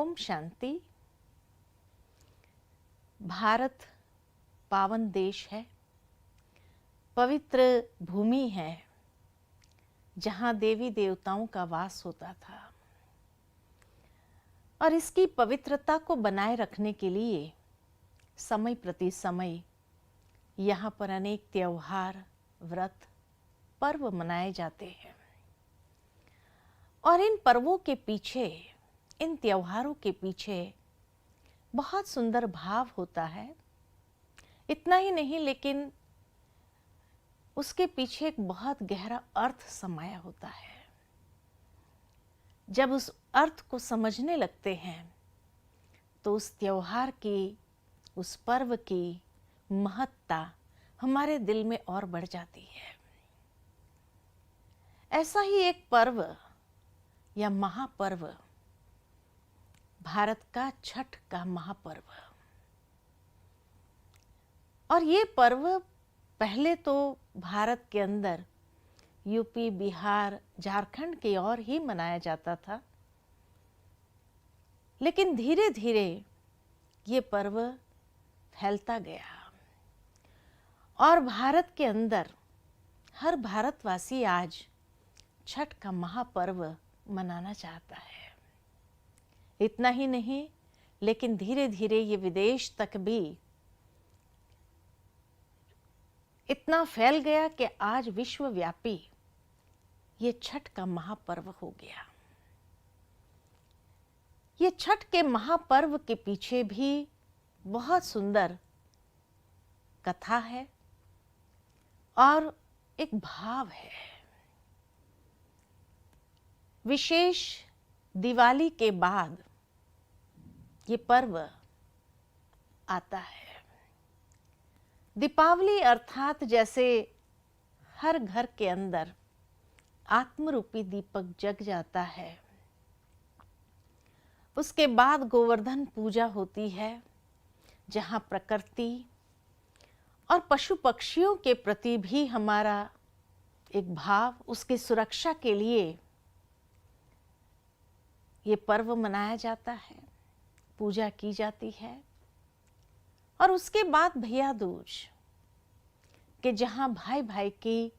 ओम शांति। भारत पावन देश है, पवित्र भूमि है जहाँ देवी देवताओं का वास होता था और इसकी पवित्रता को बनाए रखने के लिए समय प्रति समय यहाँ पर अनेक त्योहार, व्रत, पर्व मनाए जाते हैं। और इन पर्वों के पीछे, इन त्योहारों के पीछे बहुत सुंदर भाव होता है। इतना ही नहीं, लेकिन उसके पीछे एक बहुत गहरा अर्थ समाया होता है। जब उस अर्थ को समझने लगते हैं तो उस त्योहार की, उस पर्व की महत्ता हमारे दिल में और बढ़ जाती है। ऐसा ही एक पर्व या महापर्व भारत का छठ का महापर्व। और ये पर्व पहले तो भारत के अंदर यूपी, बिहार, झारखंड की ओर ही मनाया जाता था, लेकिन धीरे धीरे ये पर्व फैलता गया और भारत के अंदर हर भारतवासी आज छठ का महापर्व मनाना चाहता है। इतना ही नहीं, लेकिन धीरे धीरे ये विदेश तक भी इतना फैल गया कि आज विश्वव्यापी ये छठ का महापर्व हो गया। ये छठ के महापर्व के पीछे भी बहुत सुंदर कथा है और एक भाव है। विशेष दिवाली के बाद ये पर्व आता है। दीपावली अर्थात जैसे हर घर के अंदर आत्मरूपी दीपक जग जाता है, उसके बाद गोवर्धन पूजा होती है, जहाँ प्रकृति और पशु पक्षियों के प्रति भी हमारा एक भाव, उसकी सुरक्षा के लिए ये पर्व मनाया जाता है, पूजा की जाती है। और उसके बाद भैया दूज के जहाँ भाई भाई की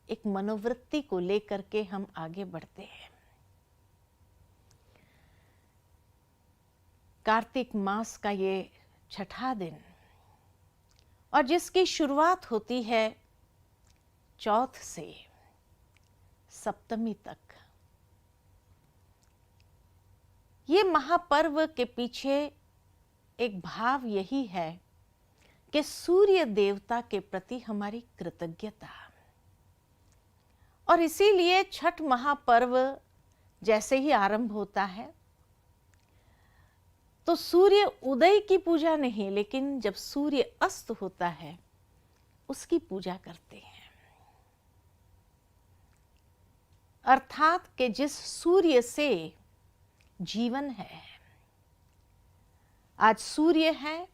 एक मनोवृत्ति को लेकर के हम आगे बढ़ते हैं। कार्तिक मास का ये छठा दिन और जिसकी शुरुआत होती है चौथ से सप्तमी तक। ये महापर्व के पीछे एक भाव यही है कि सूर्य देवता के प्रति हमारी कृतज्ञता। और इसीलिए छठ महापर्व जैसे ही आरंभ होता है तो सूर्य उदय की पूजा नहीं, लेकिन जब सूर्य अस्त होता है उसकी पूजा करते हैं। अर्थात कि जिस सूर्य से जीवन है, आज सूर्य है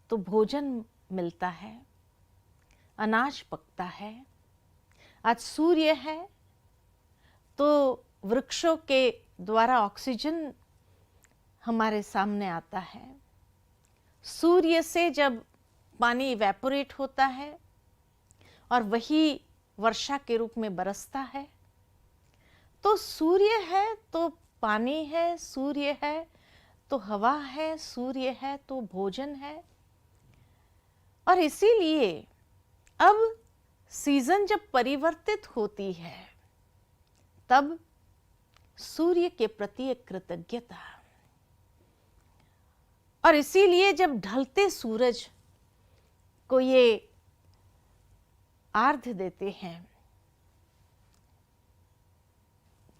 तो भोजन मिलता है, अनाज पकता है। आज सूर्य है तो वृक्षों के द्वारा ऑक्सीजन हमारे सामने आता है। सूर्य से जब पानी इवेपोरेट होता है और वही वर्षा के रूप में बरसता है, तो सूर्य है तो पानी है, सूर्य है तो हवा है, सूर्य है तो भोजन है। और इसीलिए अब सीजन जब परिवर्तित होती है तब सूर्य के प्रति एक कृतज्ञता। और इसीलिए जब ढलते सूरज को ये आर्घ्य देते हैं,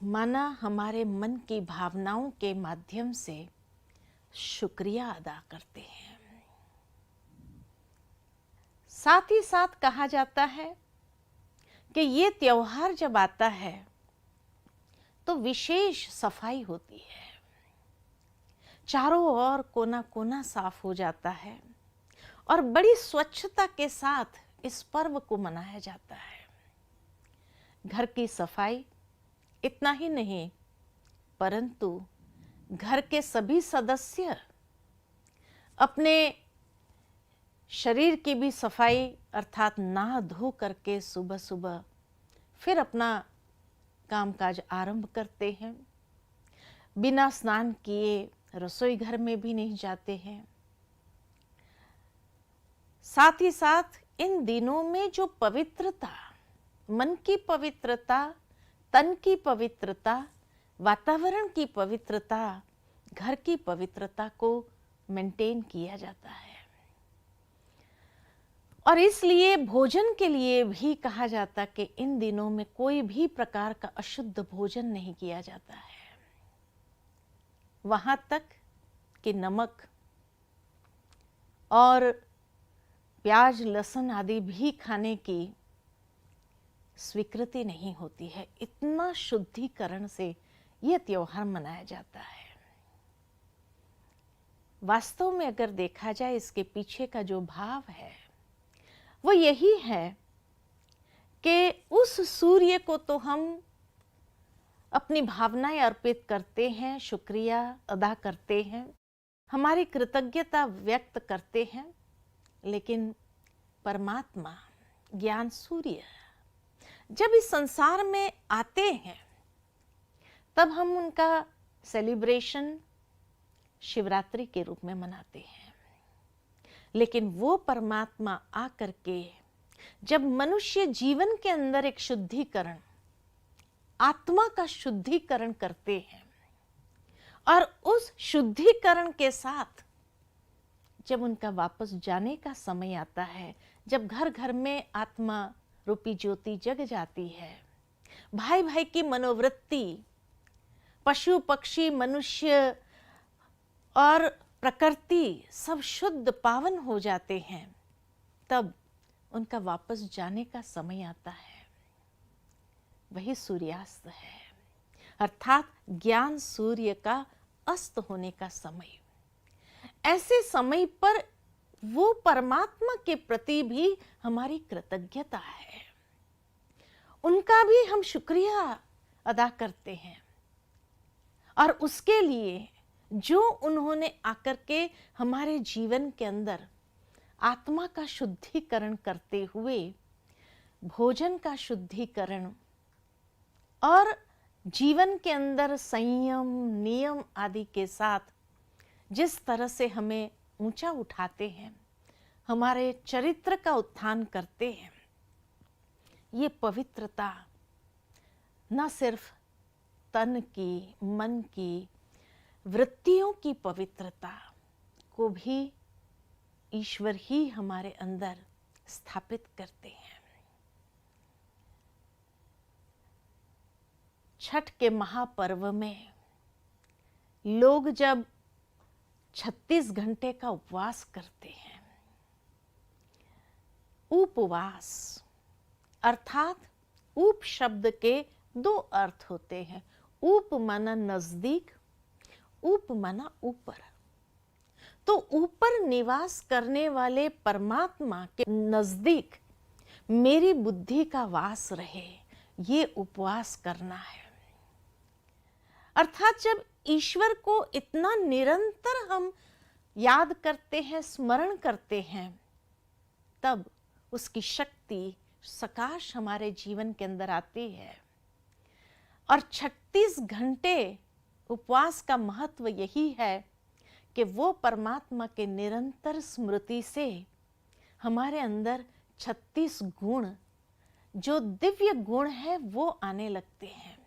माना हमारे मन की भावनाओं के माध्यम से शुक्रिया अदा करते हैं। साथ ही साथ कहा जाता है कि ये त्योहार जब आता है तो विशेष सफाई होती है, चारों ओर कोना कोना साफ हो जाता है और बड़ी स्वच्छता के साथ इस पर्व को मनाया जाता है। घर की सफाई, इतना ही नहीं परंतु घर के सभी सदस्य अपने शरीर की भी सफाई अर्थात नहा धो करके सुबह सुबह फिर अपना कामकाज आरंभ करते हैं। बिना स्नान किए रसोई घर में भी नहीं जाते हैं। साथ ही साथ इन दिनों में जो पवित्रता, मन की पवित्रता, तन की पवित्रता, वातावरण की पवित्रता, घर की पवित्रता को मेंटेन किया जाता है। और इसलिए भोजन के लिए भी कहा जाता कि इन दिनों में कोई भी प्रकार का अशुद्ध भोजन नहीं किया जाता है। वहां तक कि नमक और प्याज लहसुन आदि भी खाने की स्वीकृति नहीं होती है। इतना शुद्धिकरण से यह त्योहार मनाया जाता है। वास्तव में अगर देखा जाए इसके पीछे का जो भाव है वो यही है कि उस सूर्य को तो हम अपनी भावनाएं अर्पित करते हैं, शुक्रिया अदा करते हैं, हमारी कृतज्ञता व्यक्त करते हैं, लेकिन परमात्मा ज्ञान सूर्य जब इस संसार में आते हैं तब हम उनका सेलिब्रेशन शिवरात्रि के रूप में मनाते हैं। लेकिन वो परमात्मा आकर के जब मनुष्य जीवन के अंदर एक शुद्धिकरण, आत्मा का शुद्धिकरण करते हैं और उस शुद्धिकरण के साथ जब उनका वापस जाने का समय आता है, जब घर घर में आत्मा रूपी ज्योति जग जाती है, भाई भाई की मनोवृत्ति, पशु पक्षी मनुष्य और प्रकृति सब शुद्ध पावन हो जाते हैं, तब उनका वापस जाने का समय आता है। वही सूर्यास्त है, अर्थात ज्ञान सूर्य का अस्त होने का समय। ऐसे समय पर वो परमात्मा के प्रति भी हमारी कृतज्ञता है, उनका भी हम शुक्रिया अदा करते हैं और उसके लिए जो उन्होंने आकर के हमारे जीवन के अंदर आत्मा का शुद्धिकरण करते हुए भोजन का शुद्धिकरण और जीवन के अंदर संयम नियम आदि के साथ जिस तरह से हमें ऊंचा उठाते हैं, हमारे चरित्र का उत्थान करते हैं, ये पवित्रता न सिर्फ तन की, मन की, वृत्तियों की पवित्रता को भी ईश्वर ही हमारे अंदर स्थापित करते हैं। छठ के महापर्व में लोग जब 36 घंटे का उपवास करते हैं, उपवास अर्थात उप शब्द के दो अर्थ होते हैं। उप माना नजदीक, उप माना ऊपर। तो ऊपर निवास करने वाले परमात्मा के नजदीक मेरी बुद्धि का वास रहे, ये उपवास करना है। अर्थात जब ईश्वर को इतना निरंतर हम याद करते हैं, स्मरण करते हैं, तब उसकी शक्ति सकाश हमारे जीवन के अंदर आती है। और 36 घंटे उपवास का महत्व यही है कि वो परमात्मा के निरंतर स्मृति से हमारे अंदर 36 गुण, जो दिव्य गुण है, वो आने लगते हैं।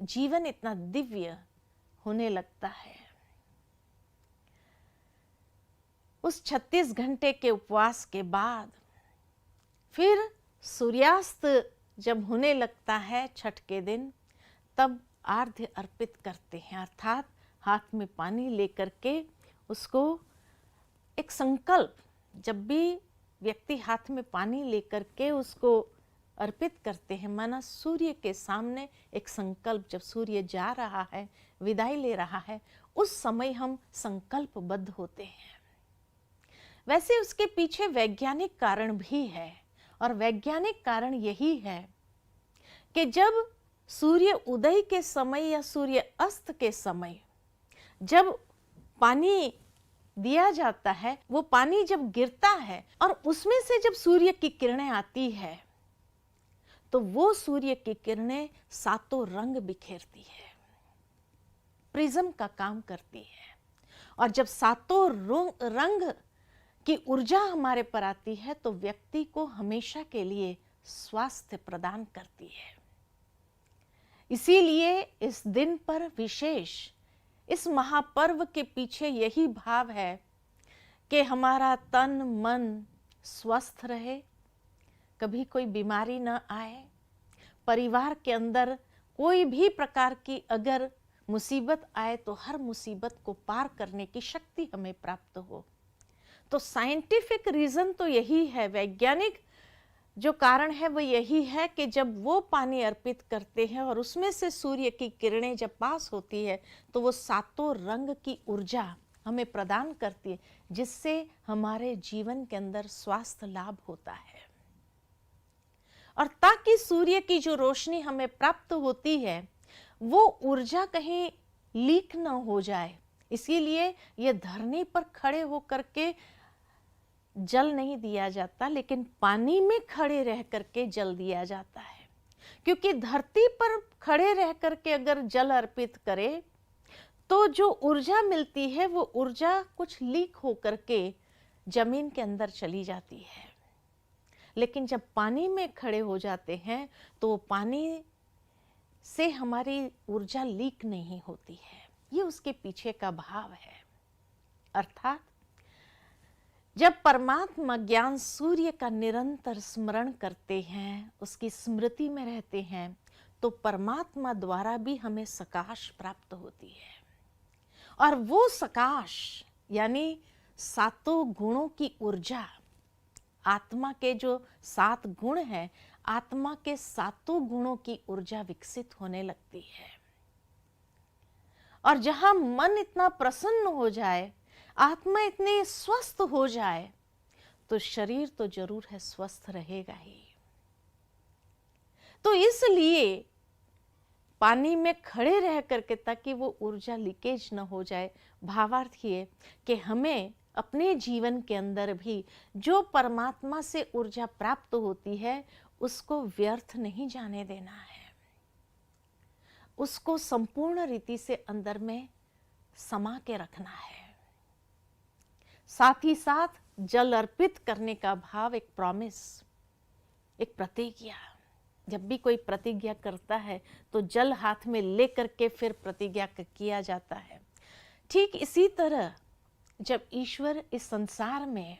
जीवन इतना दिव्य होने लगता है। उस 36 घंटे के उपवास के बाद फिर सूर्यास्त जब होने लगता है छठ के दिन, तब आर्घ्य अर्पित करते हैं, अर्थात हाथ में पानी लेकर के उसको एक संकल्प, जब भी व्यक्ति हाथ में पानी लेकर के उसको अर्पित करते हैं, माना सूर्य के सामने एक संकल्प, जब सूर्य जा रहा है, विदाई ले रहा है, उस समय हम संकल्पबद्ध होते हैं। वैसे उसके पीछे वैज्ञानिक कारण भी है, और वैज्ञानिक कारण यही है कि जब सूर्य उदय के समय या सूर्य अस्त के समय जब पानी दिया जाता है, वो पानी जब गिरता है और उसमें से जब सूर्य की किरणें आती है तो वो सूर्य की किरणें सातों रंग बिखेरती है, प्रिज्म का काम करती है। और जब सातों रंग की ऊर्जा हमारे पर आती है तो व्यक्ति को हमेशा के लिए स्वास्थ्य प्रदान करती है। इसीलिए इस दिन पर विशेष, इस महापर्व के पीछे यही भाव है कि हमारा तन मन स्वस्थ रहे, कभी कोई बीमारी न आए, परिवार के अंदर कोई भी प्रकार की अगर मुसीबत आए तो हर मुसीबत को पार करने की शक्ति हमें प्राप्त हो। तो साइंटिफिक रीजन तो यही है, वैज्ञानिक जो कारण है वो यही है कि जब वो पानी अर्पित करते हैं और उसमें से सूर्य की किरणें जब पास होती है तो वो सातों रंग की ऊर्जा हमें प्रदान करती है, जिससे हमारे जीवन के अंदर स्वास्थ्य लाभ होता है। और ताकि सूर्य की जो रोशनी हमें प्राप्त होती है वो ऊर्जा कहीं लीक न हो जाए, इसीलिए ये धरनी पर खड़े होकर के जल नहीं दिया जाता, लेकिन पानी में खड़े रह करके जल दिया जाता है। क्योंकि धरती पर खड़े रह करके अगर जल अर्पित करे तो जो ऊर्जा मिलती है वो ऊर्जा कुछ लीक होकर के जमीन के अंदर चली जाती है। लेकिन जब पानी में खड़े हो जाते हैं तो पानी से हमारी ऊर्जा लीक नहीं होती है। ये उसके पीछे का भाव है। अर्थात जब परमात्मा ज्ञान सूर्य का निरंतर स्मरण करते हैं, उसकी स्मृति में रहते हैं, तो परमात्मा द्वारा भी हमें सकाश प्राप्त होती है। और वो सकाश यानी सातों गुणों की ऊर्जा, आत्मा के जो 7 गुण हैं, आत्मा के सातों गुणों की ऊर्जा विकसित होने लगती है। और जहां मन इतना प्रसन्न हो जाए, आत्मा इतनी स्वस्थ हो जाए, तो शरीर तो जरूर है स्वस्थ रहेगा ही। तो इसलिए पानी में खड़े रह करके, ताकि वो ऊर्जा लीकेज न हो जाए, भावार्थ ये कि हमें अपने जीवन के अंदर भी जो परमात्मा से ऊर्जा प्राप्त होती है उसको व्यर्थ नहीं जाने देना है, उसको संपूर्ण रीति से अंदर में समा के रखना है। साथ ही साथ जल अर्पित करने का भाव एक प्रॉमिस, एक प्रतिज्ञा। जब भी कोई प्रतिज्ञा करता है तो जल हाथ में लेकर के फिर प्रतिज्ञा किया जाता है। ठीक इसी तरह जब ईश्वर इस संसार में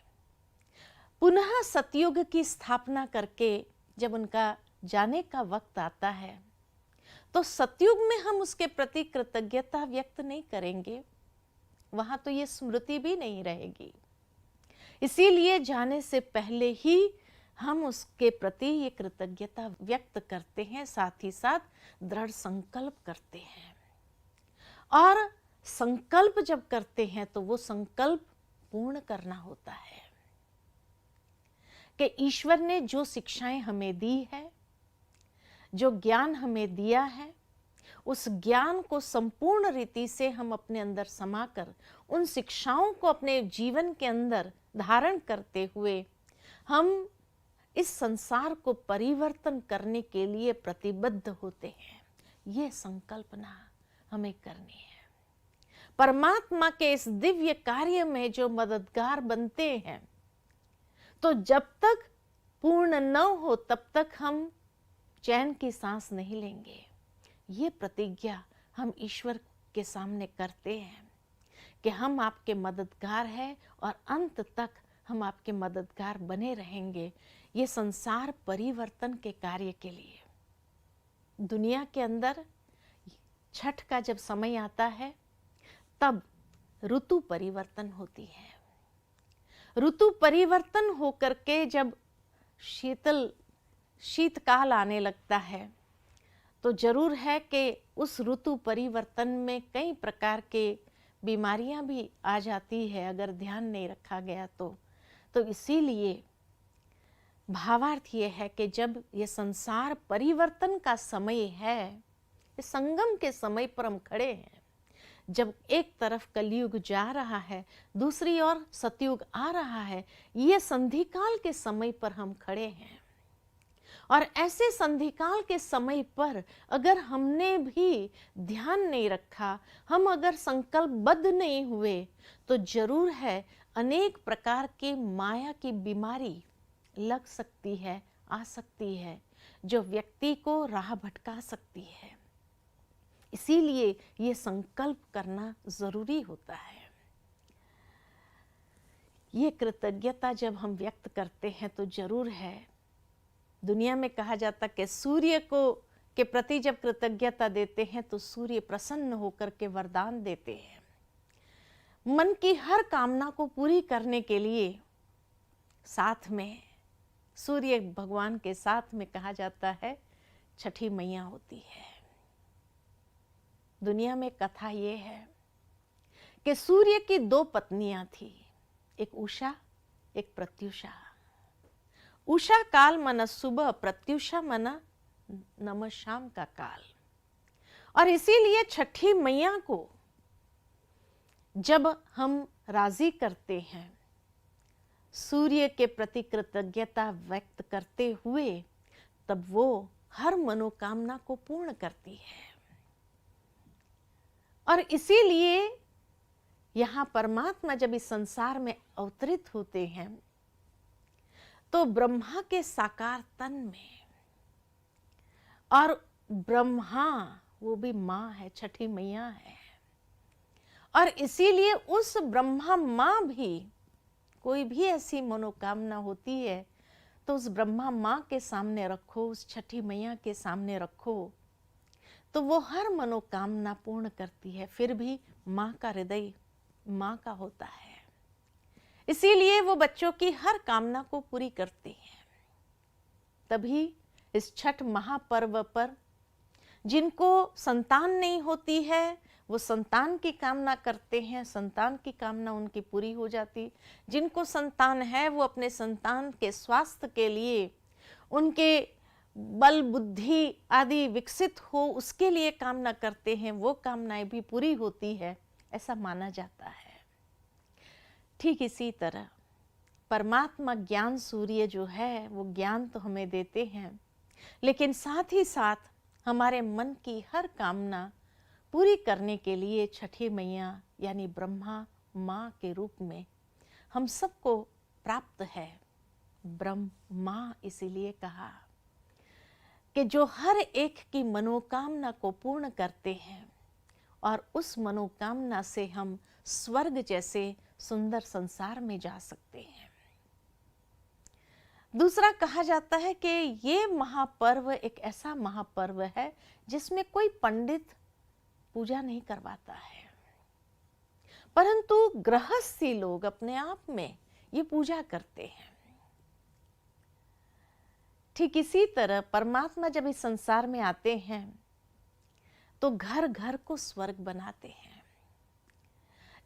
पुनः सतयुग की स्थापना करके जब उनका जाने का वक्त आता है तो सतयुग में हम उसके प्रति कृतज्ञता व्यक्त नहीं करेंगे, वहां तो ये स्मृति भी नहीं रहेगी। इसीलिए जाने से पहले ही हम उसके प्रति ये कृतज्ञता व्यक्त करते हैं, साथ ही साथ दृढ़ संकल्प करते हैं। और संकल्प जब करते हैं तो वो संकल्प पूर्ण करना होता है कि ईश्वर ने जो शिक्षाएं हमें दी है, जो ज्ञान हमें दिया है, उस ज्ञान को संपूर्ण रीति से हम अपने अंदर समाकर उन शिक्षाओं को अपने जीवन के अंदर धारण करते हुए हम इस संसार को परिवर्तन करने के लिए प्रतिबद्ध होते हैं। ये संकल्पना हमें करनी है। परमात्मा के इस दिव्य कार्य में जो मददगार बनते हैं, तो जब तक पूर्ण न हो तब तक हम चैन की सांस नहीं लेंगे। ये प्रतिज्ञा हम ईश्वर के सामने करते हैं कि हम आपके मददगार हैं और अंत तक हम आपके मददगार बने रहेंगे, ये संसार परिवर्तन के कार्य के लिए। दुनिया के अंदर छठ का जब समय आता है तब ऋतु परिवर्तन होती है। ऋतु परिवर्तन होकर के जब शीतकाल आने लगता है तो जरूर है कि उस ऋतु परिवर्तन में कई प्रकार के बीमारियां भी आ जाती है अगर ध्यान नहीं रखा गया तो इसीलिए भावार्थ ये है कि जब ये संसार परिवर्तन का समय है, इस संगम के समय पर हम खड़े हैं, जब एक तरफ कलयुग जा रहा है, दूसरी ओर सतयुग आ रहा है, ये संधिकाल के समय पर हम खड़े हैं। और ऐसे संधिकाल के समय पर अगर हमने भी ध्यान नहीं रखा, हम अगर संकल्पबद्ध नहीं हुए, तो जरूर है अनेक प्रकार की माया की बीमारी लग सकती है, आ सकती है, जो व्यक्ति को राह भटका सकती है। इसीलिए ये संकल्प करना जरूरी होता है। ये कृतज्ञता जब हम व्यक्त करते हैं तो जरूर है, दुनिया में कहा जाता कि सूर्य को के प्रति जब कृतज्ञता देते हैं तो सूर्य प्रसन्न होकर के वरदान देते हैं। मन की हर कामना को पूरी करने के लिए साथ में सूर्य भगवान के साथ में कहा जाता है छठी मैया होती है। दुनिया में कथा ये है कि सूर्य की 2 पत्नियां थी, एक उषा, एक प्रत्युषा। उषा काल मन सुबह, प्रत्युषा मन नम शाम का काल। और इसीलिए छठी मैया को जब हम राजी करते हैं, सूर्य के प्रति कृतज्ञता व्यक्त करते हुए, तब वो हर मनोकामना को पूर्ण करती है। और इसीलिए यहां परमात्मा जब इस संसार में अवतरित होते हैं तो ब्रह्मा के साकार तन में, और ब्रह्मा वो भी मां है, छठी मैया है। और इसीलिए उस ब्रह्मा मां भी, कोई भी ऐसी मनोकामना होती है तो उस ब्रह्मा मां के सामने रखो, उस छठी मैया के सामने रखो, तो वो हर मनोकामना पूर्ण करती है। फिर भी मां का हृदय मां का होता है, इसीलिए वो बच्चों की हर कामना को पूरी करती है। तभी इस छठ महापर्व पर जिनको संतान नहीं होती है, वो संतान की कामना करते हैं, संतान की कामना उनकी पूरी हो जाती। जिनको संतान है वो अपने संतान के स्वास्थ्य के लिए, उनके बल बुद्धि आदि विकसित हो, उसके लिए कामना करते हैं, वो कामनाएं भी पूरी होती है, ऐसा माना जाता है। ठीक इसी तरह परमात्मा ज्ञान सूर्य जो है वो ज्ञान तो हमें देते हैं, लेकिन साथ ही साथ हमारे मन की हर कामना पूरी करने के लिए छठी मैया यानी ब्रह्मा माँ के रूप में हम सबको प्राप्त है। ब्रह्मा इसीलिए कहा कि जो हर एक की मनोकामना को पूर्ण करते हैं और उस मनोकामना से हम स्वर्ग जैसे सुंदर संसार में जा सकते हैं। दूसरा कहा जाता है कि ये महापर्व एक ऐसा महापर्व है जिसमें कोई पंडित पूजा नहीं करवाता है, परंतु गृहस्थी लोग अपने आप में ये पूजा करते हैं। ठीक इसी तरह परमात्मा जब इस संसार में आते हैं तो घर घर को स्वर्ग बनाते हैं।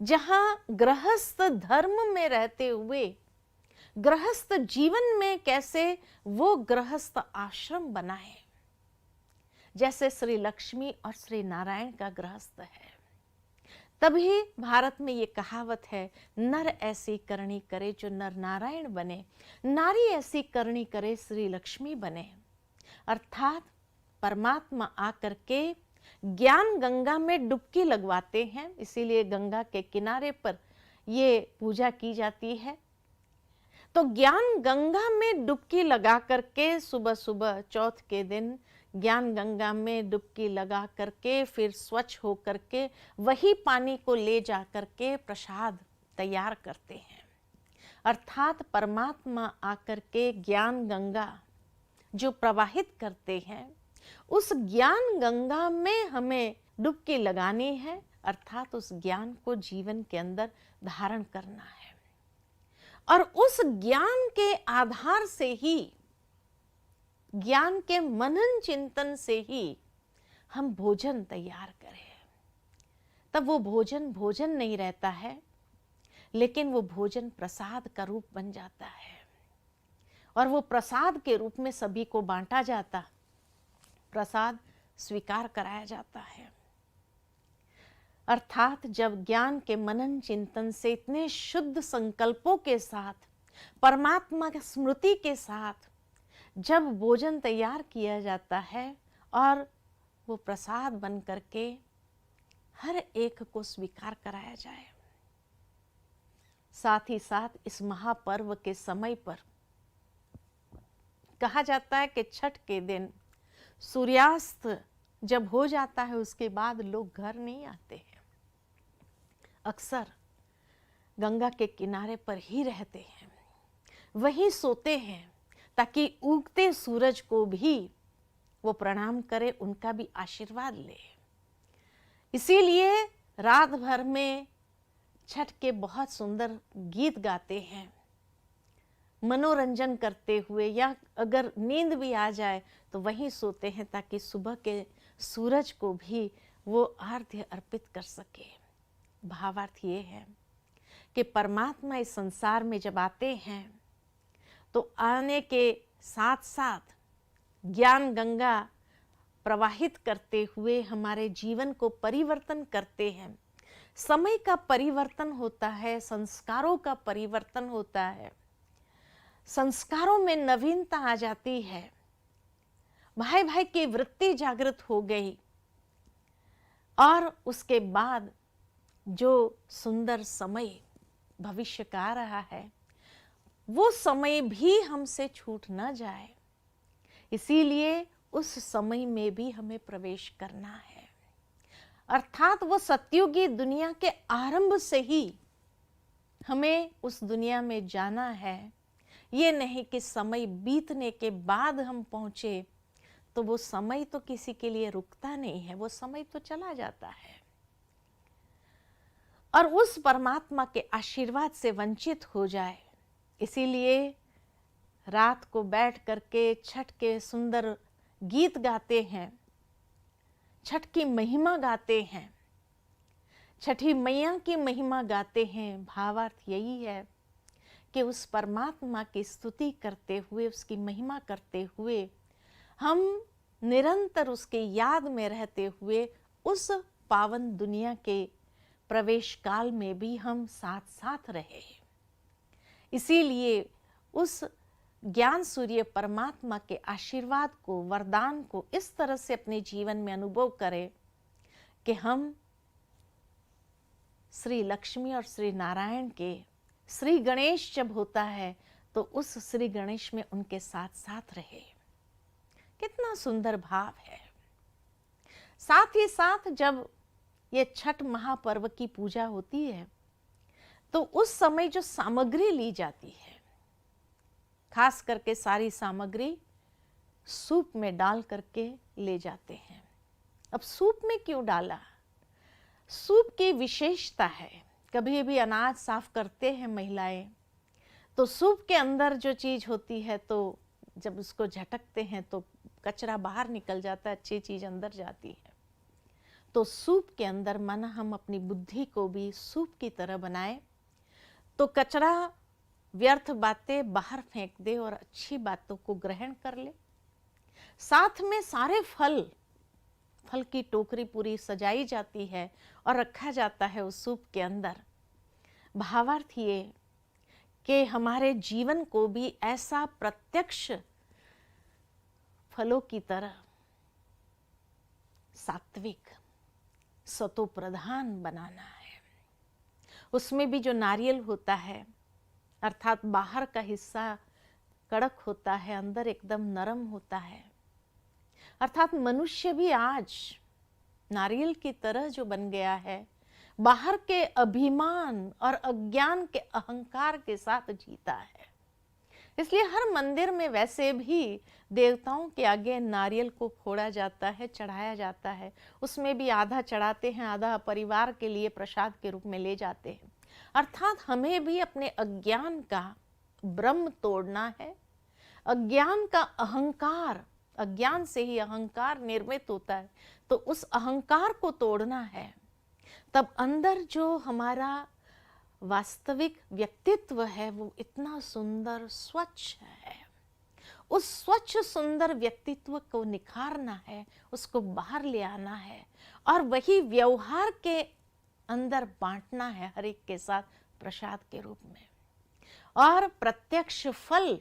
जहां गृहस्थ धर्म में रहते हुए, गृहस्थ जीवन में कैसे वो गृहस्थ आश्रम बनाए, जैसे श्री लक्ष्मी और श्री नारायण का गृहस्थ है। तभी भारत में ये कहावत है, नर ऐसी करनी करे जो नर नारायण बने, नारी ऐसी करनी करे श्री लक्ष्मी बने। अर्थात परमात्मा आकर के ज्ञान गंगा में डुबकी लगवाते हैं, इसीलिए गंगा के किनारे पर ये पूजा की जाती है। तो ज्ञान गंगा में डुबकी लगा करके सुबह सुबह चौथ के दिन ज्ञान गंगा में डुबकी लगा करके फिर स्वच्छ हो करके वही पानी को ले जा करके प्रसाद तैयार करते हैं। अर्थात परमात्मा आकर के ज्ञान गंगा जो प्रवाहित करते हैं, उस ज्ञान गंगा में हमें डुबकी लगानी है, अर्थात उस ज्ञान को जीवन के अंदर धारण करना है। और उस ज्ञान के आधार से ही, ज्ञान के मनन चिंतन से ही हम भोजन तैयार करें, तब वो भोजन भोजन नहीं रहता है, लेकिन वो भोजन प्रसाद का रूप बन जाता है और वो प्रसाद के रूप में सभी को बांटा जाता, प्रसाद स्वीकार कराया जाता है। अर्थात जब ज्ञान के मनन चिंतन से इतने शुद्ध संकल्पों के साथ, परमात्मा की स्मृति के साथ जब भोजन तैयार किया जाता है और वो प्रसाद बन करके हर एक को स्वीकार कराया जाए, साथ ही साथ इस महापर्व के समय पर कहा जाता है कि छठ के दिन सूर्यास्त जब हो जाता है उसके बाद लोग घर नहीं आते हैं, अक्सर गंगा के किनारे पर ही रहते हैं, वहीं सोते हैं ताकि उगते सूरज को भी वो प्रणाम करे, उनका भी आशीर्वाद ले। इसीलिए रात भर में छठ के बहुत सुंदर गीत गाते हैं, मनोरंजन करते हुए, या अगर नींद भी आ जाए तो वहीं सोते हैं ताकि सुबह के सूरज को भी वो आर्घ्य अर्पित कर सके। भावार्थ ये है कि परमात्मा इस संसार में जब आते हैं तो आने के साथ साथ ज्ञान गंगा प्रवाहित करते हुए हमारे जीवन को परिवर्तन करते हैं। समय का परिवर्तन होता है, संस्कारों का परिवर्तन होता है, संस्कारों में नवीनता आ जाती है, भाई भाई की वृत्ति जागृत हो गई, और उसके बाद जो सुंदर समय भविष्य का आ रहा है वो समय भी हमसे छूट न जाए, इसीलिए उस समय में भी हमें प्रवेश करना है। अर्थात वो सतयुगी दुनिया के आरंभ से ही हमें उस दुनिया में जाना है, ये नहीं कि समय बीतने के बाद हम पहुंचे, तो वो समय तो किसी के लिए रुकता नहीं है, वो समय तो चला जाता है। और उस परमात्मा के आशीर्वाद से वंचित हो जाए, इसीलिए रात को बैठ करके छठ के सुंदर गीत गाते हैं, छठ की महिमा गाते हैं, छठी मैया की महिमा गाते हैं। भावार्थ यही है कि उस परमात्मा की स्तुति करते हुए, उसकी महिमा करते हुए, हम निरंतर उसके याद में रहते हुए उस पावन दुनिया के प्रवेश काल में भी हम साथ साथ रहे। इसीलिए उस ज्ञान सूर्य परमात्मा के आशीर्वाद को, वरदान को इस तरह से अपने जीवन में अनुभव करें कि हम श्री लक्ष्मी और श्री नारायण के, श्री गणेश जब होता है तो उस श्री गणेश में उनके साथ साथ रहे। कितना सुंदर भाव है। साथ ही साथ जब ये छठ महापर्व की पूजा होती है तो उस समय जो सामग्री ली जाती है, खास करके सारी सामग्री सूप में डाल करके ले जाते हैं। अब सूप में क्यों डाला? सूप की विशेषता है, कभी भी अनाज साफ करते हैं महिलाएं तो सूप के अंदर जो चीज होती है, तो जब उसको झटकते हैं तो कचरा बाहर निकल जाता है, अच्छी चीज अंदर जाती है। तो सूप के अंदर माना हम अपनी बुद्धि को भी सूप की तरह बनाए तो कचरा, व्यर्थ बातें बाहर फेंक दे और अच्छी बातों को ग्रहण कर ले। साथ में सारे फल की टोकरी पूरी सजाई जाती है और रखा जाता है उस सूप के अंदर। भावार्थ ये कि हमारे जीवन को भी ऐसा प्रत्यक्ष फलों की तरह सात्विक, सतो प्रधान बनाना है। उसमें भी जो नारियल होता है, अर्थात बाहर का हिस्सा कड़क होता है, अंदर एकदम नरम होता है। अर्थात मनुष्य भी आज नारियल की तरह जो बन गया है, बाहर के अभिमान और अज्ञान के अहंकार के साथ जीता है। इसलिए हर मंदिर में वैसे भी देवताओं के आगे नारियल को फोड़ा जाता है, चढ़ाया जाता है। उसमें भी आधा चढ़ाते हैं, आधा परिवार के लिए प्रसाद के रूप में ले जाते हैं। अर्थात हमें भी अपने अज्ञान का ब्रह्म तोड़ना है। अज्ञान का अहंकार, अज्ञान से ही अहंकार निर्मित होता है, तो उस अहंकार को तोड़ना है। तब अंदर जो हमारा वास्तविक व्यक्तित्व है वो इतना सुंदर स्वच्छ है, उस स्वच्छ सुंदर व्यक्तित्व को निखारना है, उसको बाहर ले आना है। और वही व्यवहार के अंदर बांटना है हर एक के साथ प्रसाद के रूप में। और प्रत्यक्ष फल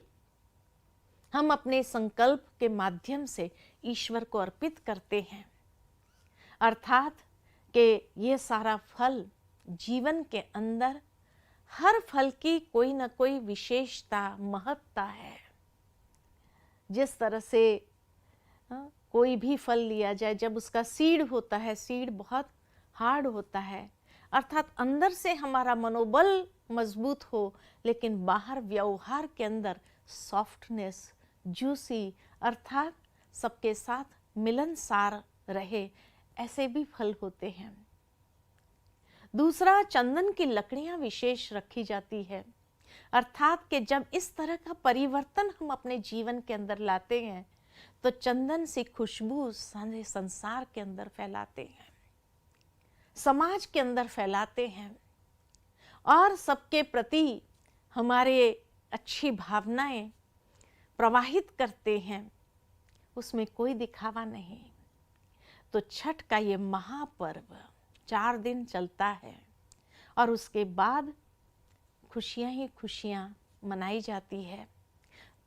हम अपने संकल्प के माध्यम से ईश्वर को अर्पित करते हैं, अर्थात कि ये सारा फल जीवन के अंदर हर फल की कोई ना कोई विशेषता महत्ता है। जिस तरह से कोई भी फल लिया जाए, जब उसका सीड होता है, सीड बहुत हार्ड होता है, अर्थात अंदर से हमारा मनोबल मजबूत हो, लेकिन बाहर व्यवहार के अंदर सॉफ्टनेस, जूसी, अर्थात सबके साथ मिलनसार रहे, ऐसे भी फल होते हैं। दूसरा, चंदन की लकड़ियां विशेष रखी जाती है, अर्थात कि जब इस तरह का परिवर्तन हम अपने जीवन के अंदर लाते हैं तो चंदन सी खुशबू सारे संसार के अंदर फैलाते हैं, समाज के अंदर फैलाते हैं और सबके प्रति हमारे अच्छी भावनाएं प्रवाहित करते हैं, उसमें कोई दिखावा नहीं। तो छठ का ये महापर्व 4 दिन चलता है और उसके बाद खुशियां ही खुशियां मनाई जाती है।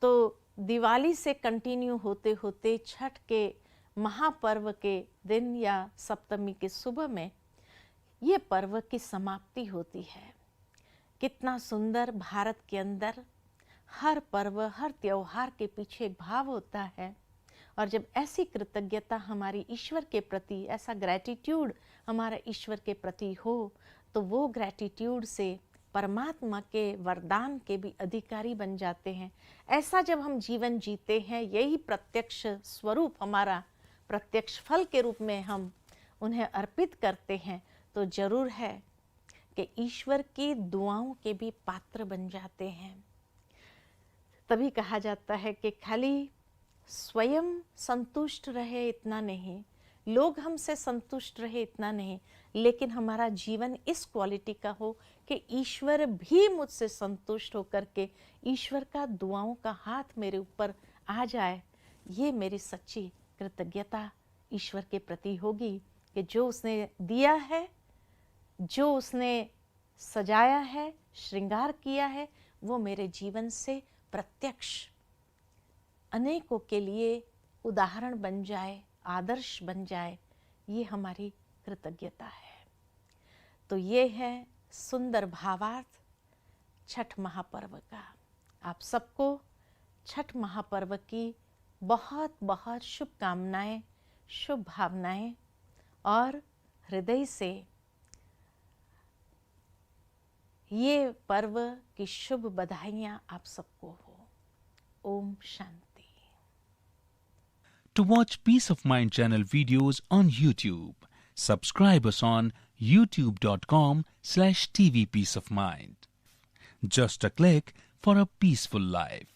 तो दिवाली से कंटिन्यू होते होते छठ के महापर्व के दिन या सप्तमी के सुबह में ये पर्व की समाप्ति होती है। कितना सुंदर भारत के अंदर हर पर्व, हर त्योहार के पीछे एक भाव होता है, और जब ऐसी कृतज्ञता हमारी ईश्वर के प्रति, ऐसा ग्रैटिट्यूड हमारा ईश्वर के प्रति हो, तो वो ग्रैटिट्यूड से परमात्मा के वरदान के भी अधिकारी बन जाते हैं। ऐसा जब हम जीवन जीते हैं, यही प्रत्यक्ष स्वरूप हमारा प्रत्यक्ष फल के रूप में हम उन्हें अर्पित करते हैं, तो जरूर है कि ईश्वर की दुआओं के भी पात्र बन जाते हैं। तभी कहा जाता है कि खाली स्वयं संतुष्ट रहे इतना नहीं, लोग हमसे संतुष्ट रहे इतना नहीं, लेकिन हमारा जीवन इस क्वालिटी का हो कि ईश्वर भी मुझसे संतुष्ट होकर के ईश्वर का दुआओं का हाथ मेरे ऊपर आ जाए। ये मेरी सच्ची कृतज्ञता ईश्वर के प्रति होगी कि जो उसने दिया है, जो उसने सजाया है, श्रृंगार किया है, वो मेरे जीवन से प्रत्यक्ष अनेकों के लिए उदाहरण बन जाए, आदर्श बन जाए। ये हमारी कृतज्ञता है। तो ये है सुंदर भावार्थ छठ महापर्व का। आप सबको छठ महापर्व की बहुत बहुत शुभकामनाएं, शुभ भावनाएं और हृदय से ये पर्व की शुभ बधाइयां आप सबको हो। Om Shanti. To watch Peace of Mind channel videos on YouTube, subscribe us on youtube.com/tvpeaceofmind. Just a click for a peaceful life.